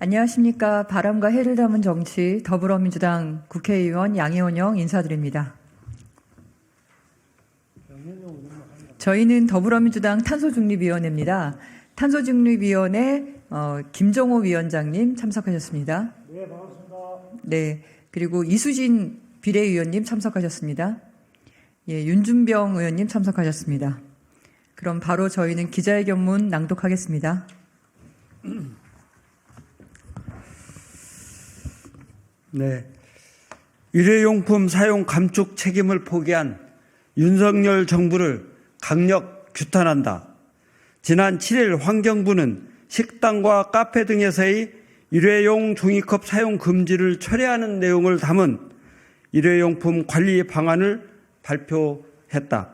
안녕하십니까. 바람과 해를 담은 정치 더불어민주당 국회의원 양혜원영 인사드립니다. 저희는 더불어민주당 탄소중립위원회입니다. 탄소중립위원회 김정호 위원장님 참석하셨습니다. 네, 반갑습니다. 네, 그리고 이수진 비례위원님 참석하셨습니다. 예, 윤준병 의원님 참석하셨습니다. 그럼 바로 저희는 기자회견문 낭독하겠습니다. 네, 일회용품 사용 감축 책임을 포기한 윤석열 정부를 강력 규탄한다. 지난 7일 환경부는 식당과 카페 등에서의 일회용 종이컵 사용 금지를 철회하는 내용을 담은 일회용품 관리 방안을 발표했다.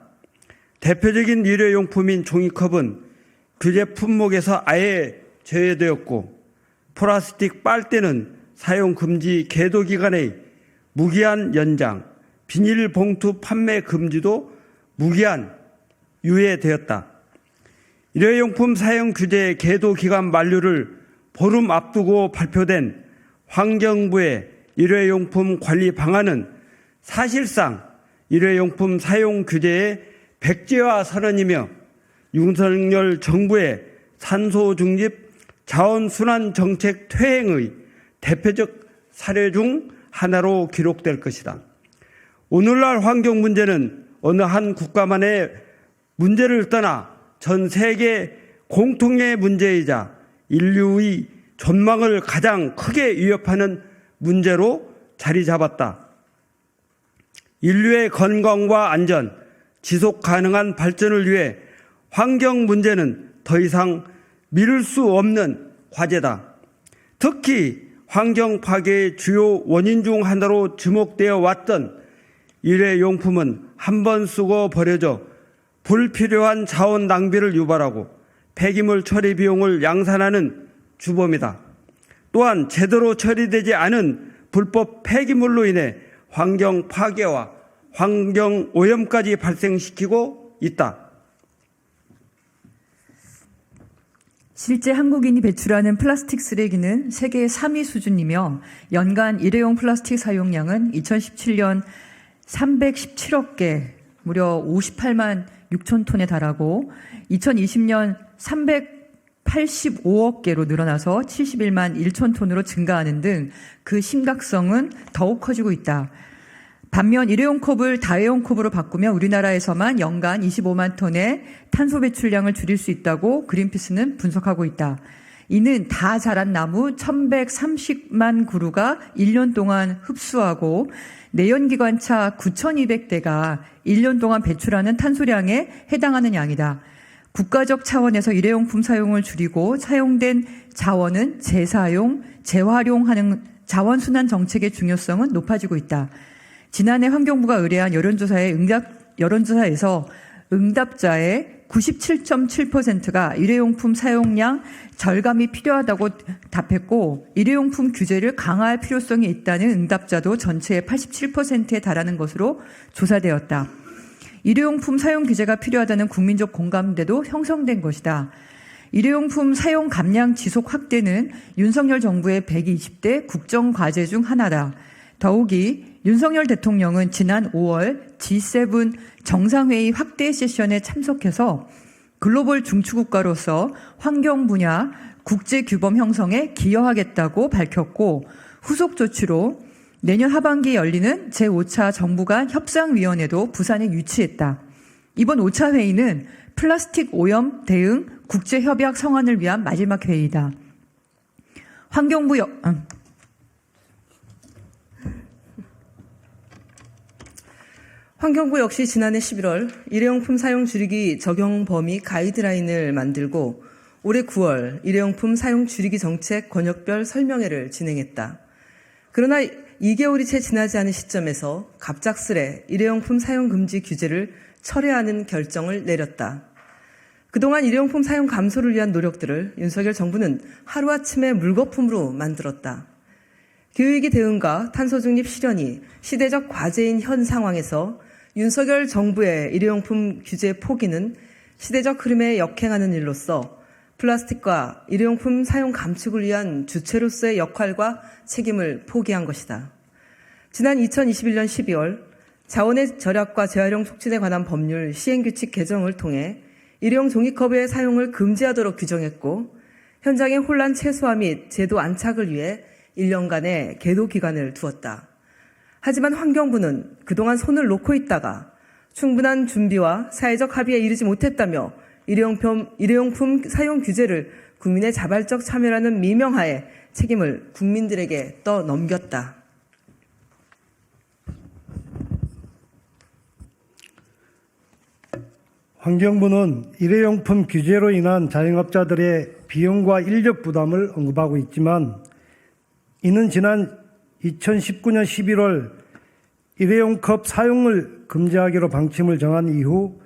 대표적인 일회용품인 종이컵은 규제 품목에서 아예 제외되었고, 플라스틱 빨대는 사용 금지 계도 기간의 무기한 연장, 비닐봉투 판매 금지도 무기한 유예되었다. 일회용품 사용 규제 계도 기간 만료를 보름 앞두고 발표된 환경부의 일회용품 관리 방안은 사실상 일회용품 사용 규제의 백지화 선언이며 윤석열 정부의 탄소 중립 자원순환 정책 퇴행의 대표적 사례 중 하나로 기록될 것이다. 오늘날 환경 문제는 어느 한 국가만의 문제를 떠나 전 세계 공통의 문제이자 인류의 존망을 가장 크게 위협하는 문제로 자리 잡았다. 인류의 건강과 안전, 지속 가능한 발전을 위해 환경 문제는 더 이상 미룰 수 없는 과제다. 특히 환경 파괴의 주요 원인 중 하나로 지목되어 왔던 일회용품은 한 번 쓰고 버려져 불필요한 자원 낭비를 유발하고 폐기물 처리 비용을 양산하는 주범이다. 또한 제대로 처리되지 않은 불법 폐기물로 인해 환경 파괴와 환경 오염까지 발생시키고 있다. 실제 한국인이 배출하는 플라스틱 쓰레기는 세계 3위 수준이며 연간 일회용 플라스틱 사용량은 2017년 317억 개, 무려 58만 6천 톤에 달하고 2020년 385억 개로 늘어나서 71만 1천 톤으로 증가하는 등 그 심각성은 더욱 커지고 있다. 반면 일회용 컵을 다회용 컵으로 바꾸면 우리나라에서만 연간 25만 톤의 탄소 배출량을 줄일 수 있다고 그린피스는 분석하고 있다. 이는 다 자란 나무 1130만 그루가 1년 동안 흡수하고 내연기관차 9200대가 1년 동안 배출하는 탄소량에 해당하는 양이다. 국가적 차원에서 일회용품 사용을 줄이고 사용된 자원은 재사용, 재활용하는 자원순환 정책의 중요성은 높아지고 있다. 지난해 환경부가 의뢰한 여론조사에서 응답자의 97.7%가 일회용품 사용량 절감이 필요하다고 답했고, 일회용품 규제를 강화할 필요성이 있다는 응답자도 전체의 87%에 달하는 것으로 조사되었다. 일회용품 사용 규제가 필요하다는 국민적 공감대도 형성된 것이다. 일회용품 사용 감량 지속 확대는 윤석열 정부의 120대 국정과제 중 하나다. 더욱이 윤석열 대통령은 지난 5월 G7 정상회의 확대 세션에 참석해서 글로벌 중추국가로서 환경 분야 국제규범 형성에 기여하겠다고 밝혔고, 후속 조치로 내년 하반기에 열리는 제5차 정부 간 협상위원회도 부산에 유치했다. 이번 5차 회의는 플라스틱 오염 대응 국제협약 성안을 위한 마지막 회의다. 환경부 역시 지난해 11월 일회용품 사용 줄이기 적용 범위 가이드라인을 만들고 올해 9월 일회용품 사용 줄이기 정책 권역별 설명회를 진행했다. 그러나 2개월이 채 지나지 않은 시점에서 갑작스레 일회용품 사용 금지 규제를 철회하는 결정을 내렸다. 그동안 일회용품 사용 감소를 위한 노력들을 윤석열 정부는 하루아침에 물거품으로 만들었다. 기후위기 대응과 탄소중립 실현이 시대적 과제인 현 상황에서 윤석열 정부의 일회용품 규제 포기는 시대적 흐름에 역행하는 일로서 플라스틱과 일회용품 사용 감축을 위한 주체로서의 역할과 책임을 포기한 것이다. 지난 2021년 12월 자원의 절약과 재활용 촉진에 관한 법률 시행규칙 개정을 통해 일회용 종이컵의 사용을 금지하도록 규정했고 현장의 혼란 최소화 및 제도 안착을 위해 1년간의 계도 기간을 두었다. 하지만 환경부는 그동안 손을 놓고 있다가 충분한 준비와 사회적 합의에 이르지 못했다며 일회용품 사용 규제를 국민의 자발적 참여라는 미명하에 책임을 국민들에게 떠넘겼다. 환경부는 일회용품 규제로 인한 자영업자들의 비용과 인력 부담을 언급하고 있지만 이는 지난 2019년 11월 일회용컵 사용을 금지하기로 방침을 정한 이후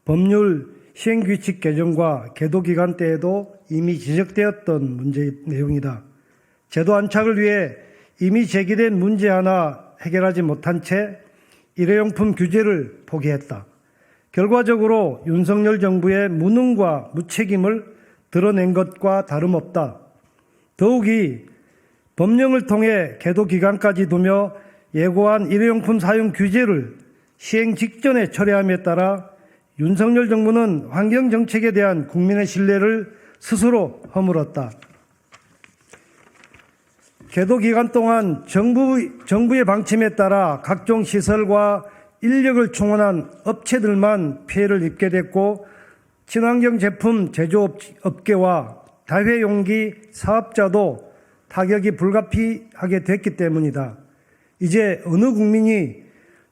법률 시행규칙 개정과 계도기간 때에도 이미 지적되었던 문제 내용이다. 제도 안착을 위해 이미 제기된 문제 하나 해결하지 못한 채 일회용품 규제를 포기했다. 결과적으로 윤석열 정부의 무능과 무책임을 드러낸 것과 다름없다. 더욱이 법령을 통해 계도 기간까지 두며 예고한 일회용품 사용 규제를 시행 직전에 철회함에 따라 윤석열 정부는 환경정책에 대한 국민의 신뢰를 스스로 허물었다. 계도 기간 동안 정부의 방침에 따라 각종 시설과 인력을 충원한 업체들만 피해를 입게 됐고 친환경 제품 제조업계와 다회용기 사업자도 타격이 불가피하게 됐기 때문이다. 이제 어느 국민이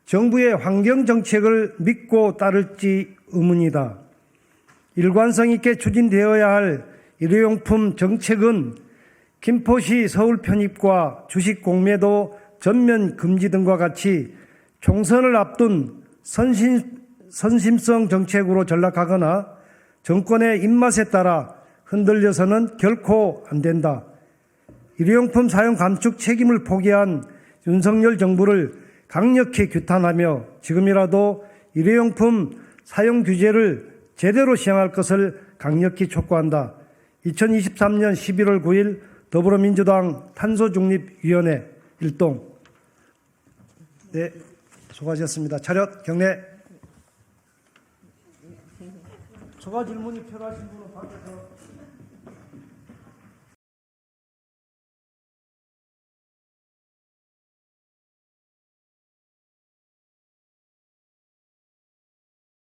정부의 환경정책을 믿고 따를지 의문이다. 일관성 있게 추진되어야 할 일회용품 정책은 김포시 서울 편입과 주식 공매도 전면 금지 등과 같이 총선을 앞둔 선심성 정책으로 전락하거나 정권의 입맛에 따라 흔들려서는 결코 안 된다. 일회용품 사용 감축 책임을 포기한 윤석열 정부를 강력히 규탄하며 지금이라도 일회용품 사용 규제를 제대로 시행할 것을 강력히 촉구한다. 2023년 11월 9일 더불어민주당 탄소중립위원회 일동. 네, 수고하셨습니다. 차렷 경례. 추가 질문이 필요하신 분은 밖에서.